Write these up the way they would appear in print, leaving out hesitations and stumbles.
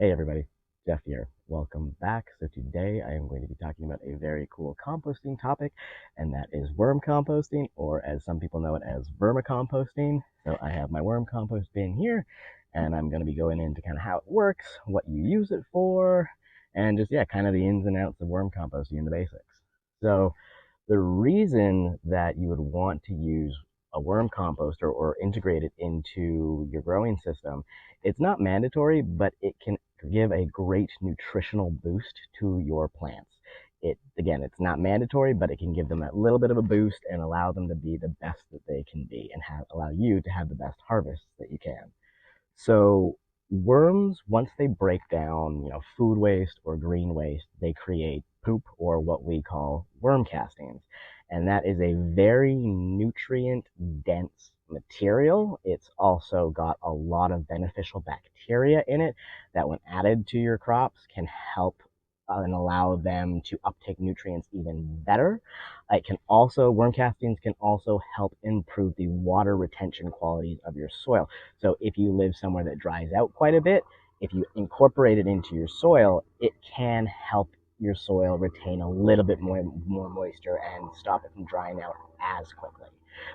Hey everybody, Jeff here. Welcome back. So today I am going to be talking about a very cool composting topic, and that is worm composting, or as some people know it as vermicomposting. So I have my worm compost bin here, and I'm going to be going into kind of how it works, what you use it for, and just, yeah, kind of the ins and outs of worm composting and the basics. So the reason that you would want to use a worm composter or integrate it into your growing system, it's not mandatory, but it can give a great nutritional boost to your plants. It's not mandatory, but it can give them that little bit of a boost and allow them to be the best that they can be and allow you to have the best harvests that you can. So worms, once they break down, food waste or green waste, they create poop, or what we call worm castings. And that is a very nutrient dense material. It's also got a lot of beneficial bacteria in it that, when added to your crops, can help and allow them to uptake nutrients even better. Worm castings can also help improve the water retention qualities of your soil. So if you live somewhere that dries out quite a bit, if you incorporate it into your soil, it can help your soil retain a little bit more moisture and stop it from drying out as quickly.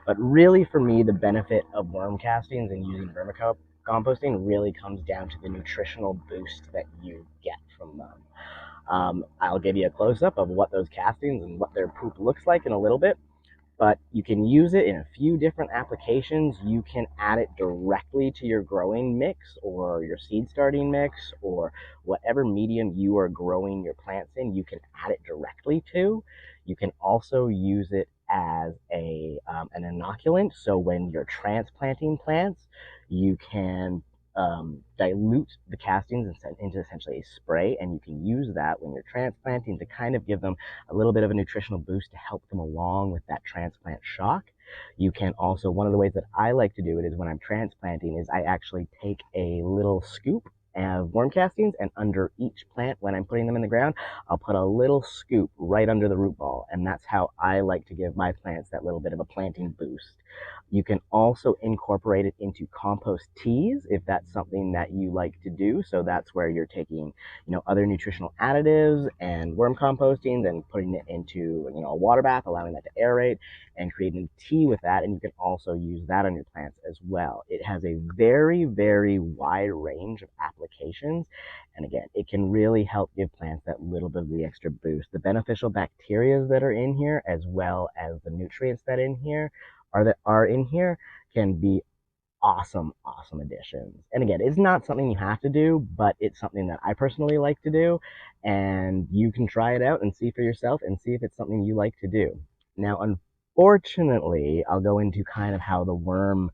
But really, for me, the benefit of worm castings and using vermicomposting really comes down to the nutritional boost that you get from them. I'll give you a close up of what those castings and what their poop looks like in a little bit, but you can use it in a few different applications. You can add it directly to your growing mix or your seed starting mix or whatever medium you are growing your plants in. You can add it directly to. You can also use it as an inoculant. So when you're transplanting plants, you can dilute the castings into essentially a spray, and you can use that when you're transplanting to kind of give them a little bit of a nutritional boost to help them along with that transplant shock. You can also, one of the ways that I like to do it is when I'm transplanting, is I actually take a little scoop of worm castings, and under each plant, when I'm putting them in the ground, I'll put a little scoop right under the root ball, and that's how I like to give my plants that little bit of a planting boost. You can also incorporate it into compost teas if that's something that you like to do. So that's where you're taking, other nutritional additives and worm composting and putting it into, a water bath, allowing that to aerate and creating tea with that. And you can also use that on your plants as well. It has a very, very wide range of applications. And again, it can really help give plants that little bit of the extra boost. The beneficial bacteria that are in here, as well as the nutrients that are in here, can be awesome additions. And again, it's not something you have to do, but it's something that I personally like to do, and you can try it out and see for yourself and see if it's something you like to do. Now, unfortunately, I'll go into kind of how the worm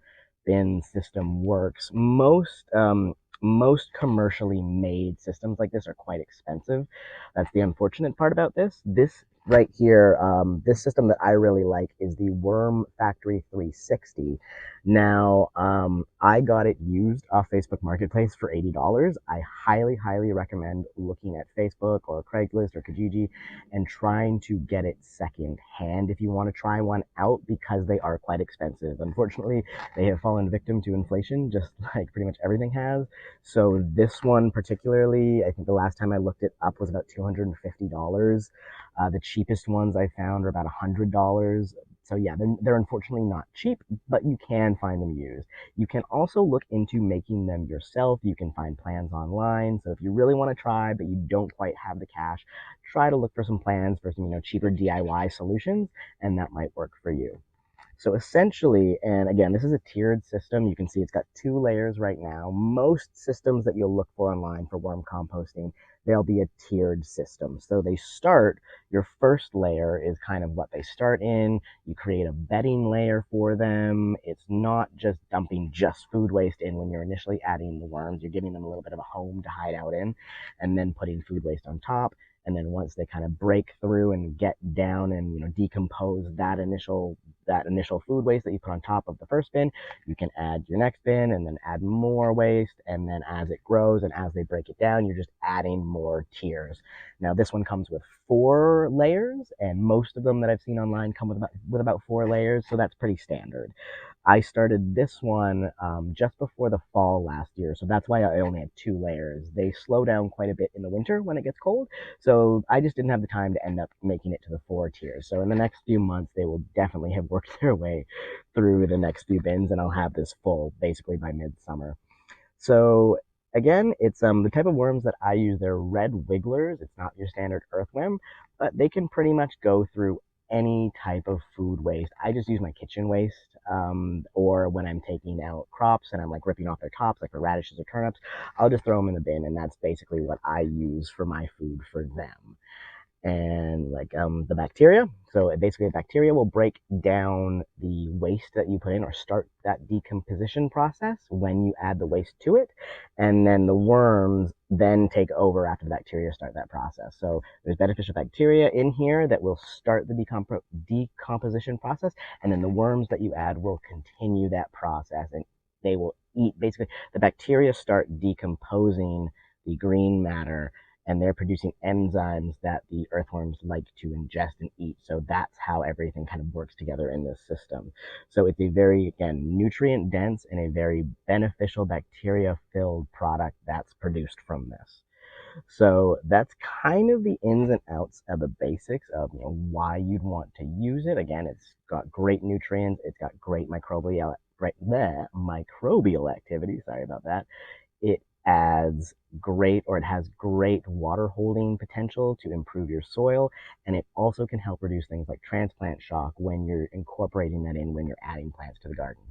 bin system works. Most commercially made systems like this are quite expensive. That's the unfortunate part about this. This right here, this system that I really like is the Worm Factory 360. Now, I got it used off Facebook Marketplace for $80. I highly recommend looking at Facebook or Craigslist or Kijiji and trying to get it second hand if you want to try one out, because they are quite expensive. Unfortunately, they have fallen victim to inflation, just like pretty much everything has. So this one particularly, I think the last time I looked it up was about $250. The cheapest ones I found are about $100. So yeah, they're unfortunately not cheap, but you can find them used. You can also look into making them yourself. You can find plans online. So if you really want to try, but you don't quite have the cash, try to look for some plans for some, cheaper DIY solutions, and that might work for you. So essentially, and again, this is a tiered system. You can see it's got 2 layers right now. Most systems that you'll look for online for worm composting, they'll be a tiered system. So your first layer is kind of what they start in. You create a bedding layer for them. It's not just dumping just food waste in when you're initially adding the worms. You're giving them a little bit of a home to hide out in, and then putting food waste on top. And then once they kind of break through and get down and decompose that initial that initial food waste that you put on top of the first bin, you can add your next bin and then add more waste. And then as it grows and as they break it down, you're just adding more tiers. Now this one comes with 4 layers, and most of them that I've seen online come with about 4 layers, so that's pretty standard. I started this one just before the fall last year, so that's why I only have 2 layers. They slow down quite a bit in the winter when it gets cold, so I just didn't have the time to end up making it to the 4 tiers. So in the next few months, they will definitely have worked their way through the next few bins, and I'll have this full basically by midsummer. So again, it's the type of worms that I use. They're red wigglers. It's not your standard earthworm, but they can pretty much go through any type of food waste. I just use my kitchen waste, or when I'm taking out crops and I'm like ripping off their tops, like for radishes or turnips, I'll just throw them in the bin, and that's basically what I use for my food for them. And like the bacteria, so basically the bacteria will break down the waste that you put in, or start that decomposition process when you add the waste to it, and then the worms then take over after the bacteria start that process. So there's beneficial bacteria in here that will start the decomposition process, and then the worms that you add will continue that process, and they will eat. Basically the bacteria start decomposing the green matter, and they're producing enzymes that the earthworms like to ingest and eat. So that's how everything kind of works together in this system. So it's a very, again, nutrient dense and a very beneficial bacteria filled product that's produced from this. So that's kind of the ins and outs of the basics of why you'd want to use it. Again, it's got great nutrients, it's got great microbial activity. Sorry about that. It has great water holding potential to improve your soil, and it also can help reduce things like transplant shock when you're incorporating that in when you're adding plants to the garden.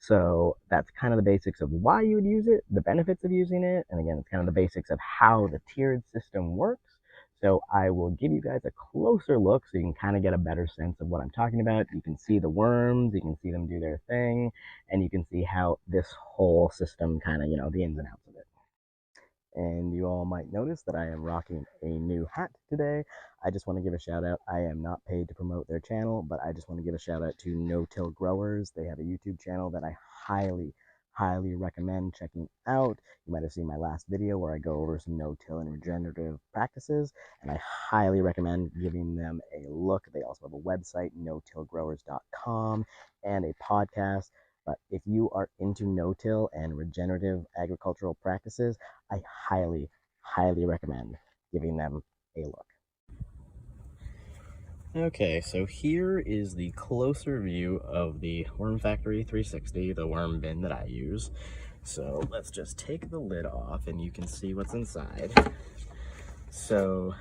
So that's kind of the basics of why you would use it, the benefits of using it, and again, it's kind of the basics of how the tiered system works. So I will give you guys a closer look so you can kind of get a better sense of what I'm talking about. You can see the worms, you can see them do their thing, and you can see how this whole system kind of, the ins and outs of it. And you all might notice that I am rocking a new hat today. I just want to give a shout out. I am not paid to promote their channel, but I just want to give a shout out to No Till Growers. They have a YouTube channel that I highly recommend checking out. You might have seen my last video where I go over some no-till and regenerative practices, and I highly recommend giving them a look. They also have a website, no-tillgrowers.com, and a podcast. But if you are into no-till and regenerative agricultural practices, I highly recommend giving them a look. Okay, so here is the closer view of the Worm Factory 360, the worm bin that I use. So let's just take the lid off and you can see what's inside. So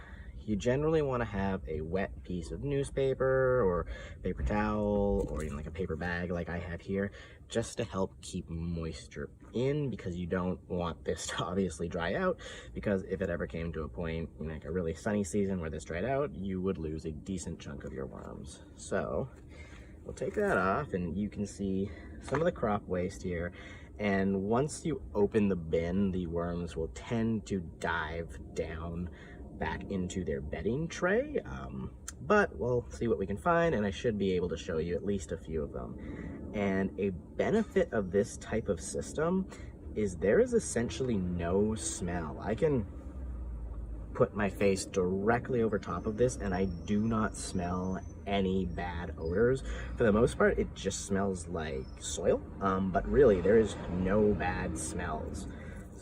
you generally want to have a wet piece of newspaper or paper towel or even like a paper bag like I have here, just to help keep moisture in, because you don't want this to obviously dry out, because if it ever came to a point in like a really sunny season where this dried out, you would lose a decent chunk of your worms. So we'll take that off and you can see some of the crop waste here. And once you open the bin, the worms will tend to dive down back into their bedding tray, but we'll see what we can find, and I should be able to show you at least a few of them. And a benefit of this type of system is there is essentially no smell. I can put my face directly over top of this and I do not smell any bad odors. For the most part, it just smells like soil, but really there is no bad smells.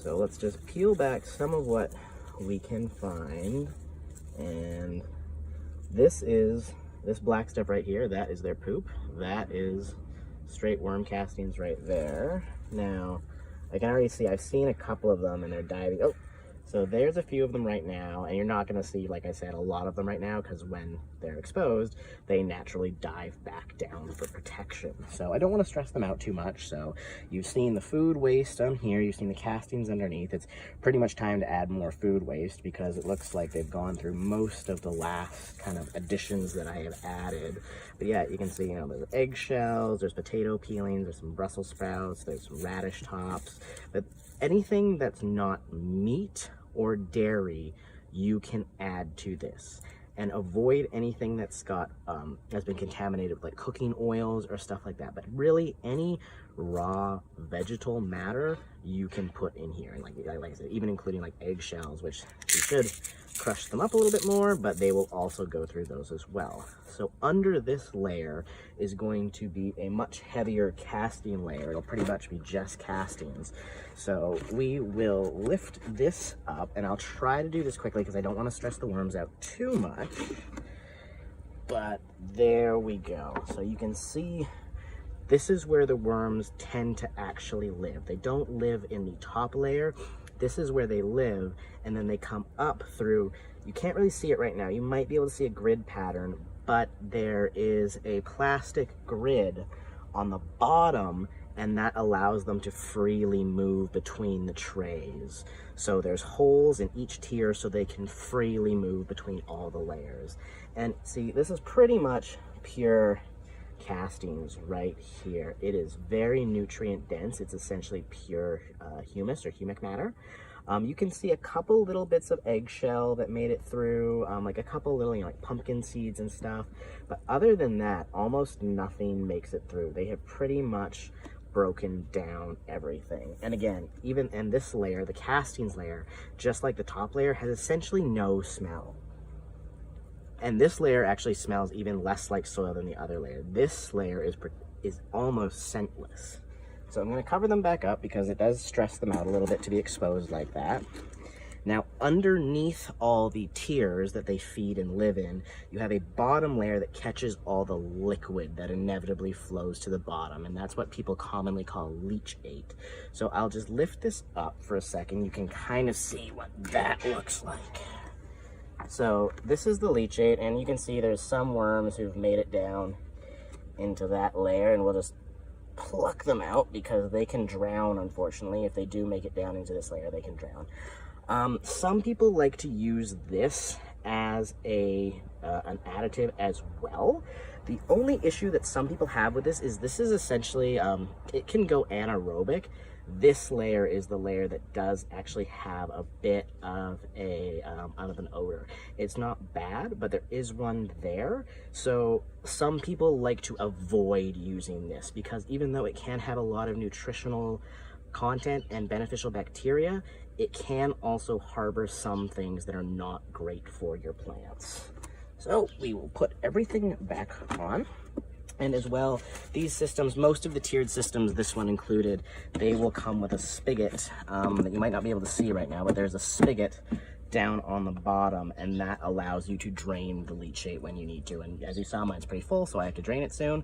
So let's just peel back some of what we can find. And this black stuff right here, that is their poop. That is straight worm castings right there. Now I can already see, I've seen a couple of them and they're diving. Oh, so there's a few of them right now, and you're not going to see, like I said, a lot of them right now, because when they're exposed, they naturally dive back down for protection. So I don't want to stress them out too much. So you've seen the food waste on here, you've seen the castings underneath. It's pretty much time to add more food waste, because it looks like they've gone through most of the last kind of additions that I have added. But yeah, you can see, there's eggshells, there's potato peelings, there's some Brussels sprouts, there's some radish tops, but anything that's not meat or dairy, you can add to this. and avoid anything that's got has been contaminated with like cooking oils or stuff like that. But really, any raw vegetal matter you can put in here, and like I said, even including like eggshells, which you should crush them up a little bit more, but they will also go through those as well. So under this layer is going to be a much heavier casting layer. It'll pretty much be just castings. So we will lift this up, and I'll try to do this quickly because I don't want to stress the worms out too much. But there we go. So you can see this is where the worms tend to actually live. They don't live in the top layer. This is where they live, and then they come up through. You can't really see it right now. You might be able to see a grid pattern, but there is a plastic grid on the bottom, and that allows them to freely move between the trays. So there's holes in each tier so they can freely move between all the layers. And see, this is pretty much pure castings right here. It is very nutrient dense. It's essentially pure humus or humic matter. You can see a couple little bits of eggshell that made it through, like a couple little, like pumpkin seeds and stuff. But other than that, almost nothing makes it through. They have pretty much broken down everything. And again, even in this layer, the castings layer, just like the top layer, has essentially no smell. And this layer actually smells even less like soil than the other layer. This layer is almost scentless. So I'm going to cover them back up because it does stress them out a little bit to be exposed like that. Now, underneath all the tiers that they feed and live in, you have a bottom layer that catches all the liquid that inevitably flows to the bottom, and that's what people commonly call leachate. So I'll just lift this up for a second. You can kind of see what that looks like. So this is the leachate, and you can see there's some worms who've made it down into that layer, and we'll just pluck them out because they can drown, unfortunately. If they do make it down into this layer, they can drown. Some people like to use this as an additive as well. The only issue that some people have with this is essentially, it can go anaerobic. This layer is the layer that does actually have a bit of an odor. It's not bad, but there is one there. So some people like to avoid using this because even though it can have a lot of nutritional content and beneficial bacteria, it can also harbor some things that are not great for your plants. So we will put everything back on. And as well, these systems, most of the tiered systems, this one included, they will come with a spigot that you might not be able to see right now, but there's a spigot down on the bottom, and that allows you to drain the leachate when you need to. And as you saw, mine's pretty full, so I have to drain it soon.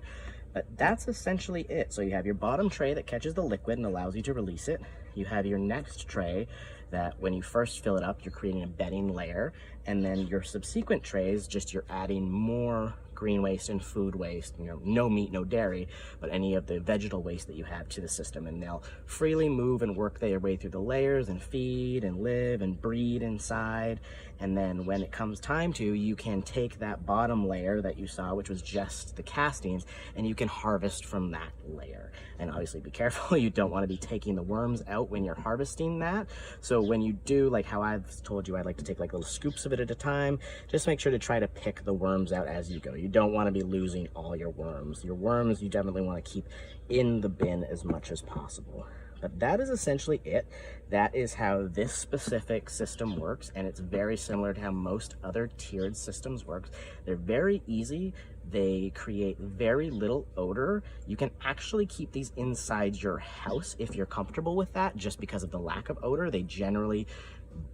But that's essentially it. So you have your bottom tray that catches the liquid and allows you to release it. You have your next tray that when you first fill it up, you're creating a bedding layer. And then your subsequent trays, just you're adding more green waste and food waste, you know, no meat, no dairy, but any of the vegetal waste that you have to the system, and they'll freely move and work their way through the layers and feed and live and breed inside. And then when it comes time to, you can take that bottom layer that you saw, which was just the castings, and you can harvest from that layer. And obviously be careful, you don't want to be taking the worms out when you're harvesting that. So when you do, like how I've told you, I like to take like little scoops of it at a time, just make sure to try to pick the worms out as you go. You don't want to be losing all your worms. Your worms you definitely want to keep in the bin as much as possible. But that is essentially it. That is how this specific system works, and it's very similar to how most other tiered systems work. They're very easy. They create very little odor. You can actually keep these inside your house if you're comfortable with that, just because of the lack of odor. They generally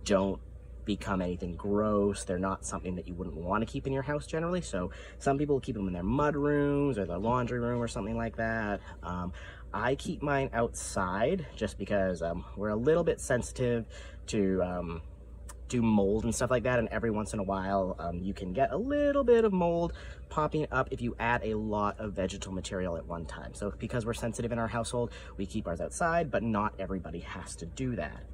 don't become anything gross. They're not something that you wouldn't want to keep in your house generally. So some people keep them in their mud rooms or their laundry room or something like that. I keep mine outside just because we're a little bit sensitive to do mold and stuff like that, and every once in a while you can get a little bit of mold popping up if you add a lot of vegetal material at one time. So because we're sensitive in our household, we keep ours outside, but not everybody has to do that.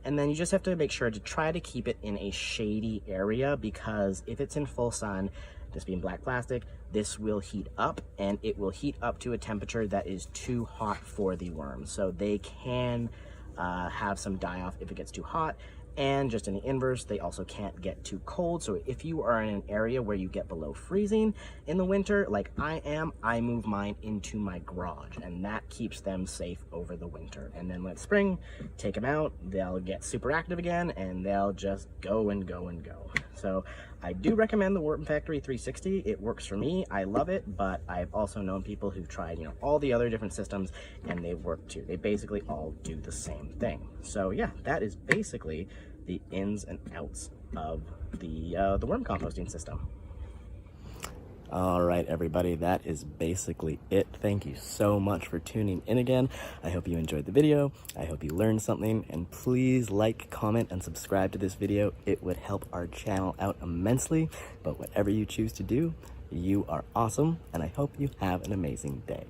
And then you just have to make sure to try to keep it in a shady area, because if it's in full sun, this being black plastic, this will heat up, and it will heat up to a temperature that is too hot for the worms. So they can have some die off if it gets too hot, And just in the inverse, they also can't get too cold. So if you are in an area where you get below freezing in the winter, like I am, I move mine into my garage, and that keeps them safe over the winter. And then when it's spring, take them out, they'll get super active again, and they'll just go and go and go. So I do recommend the Worm Factory 360. It works for me, I love it, but I've also known people who've tried, you know, all the other different systems, and they work too. They basically all do the same thing. So yeah, that is basically the ins and outs of the worm composting system. All right, everybody, that is basically it. Thank you so much for tuning in again. I hope you enjoyed the video. I hope you learned something, and please like, comment, and subscribe to this video. It would help our channel out immensely, but whatever you choose to do, you are awesome, and I hope you have an amazing day.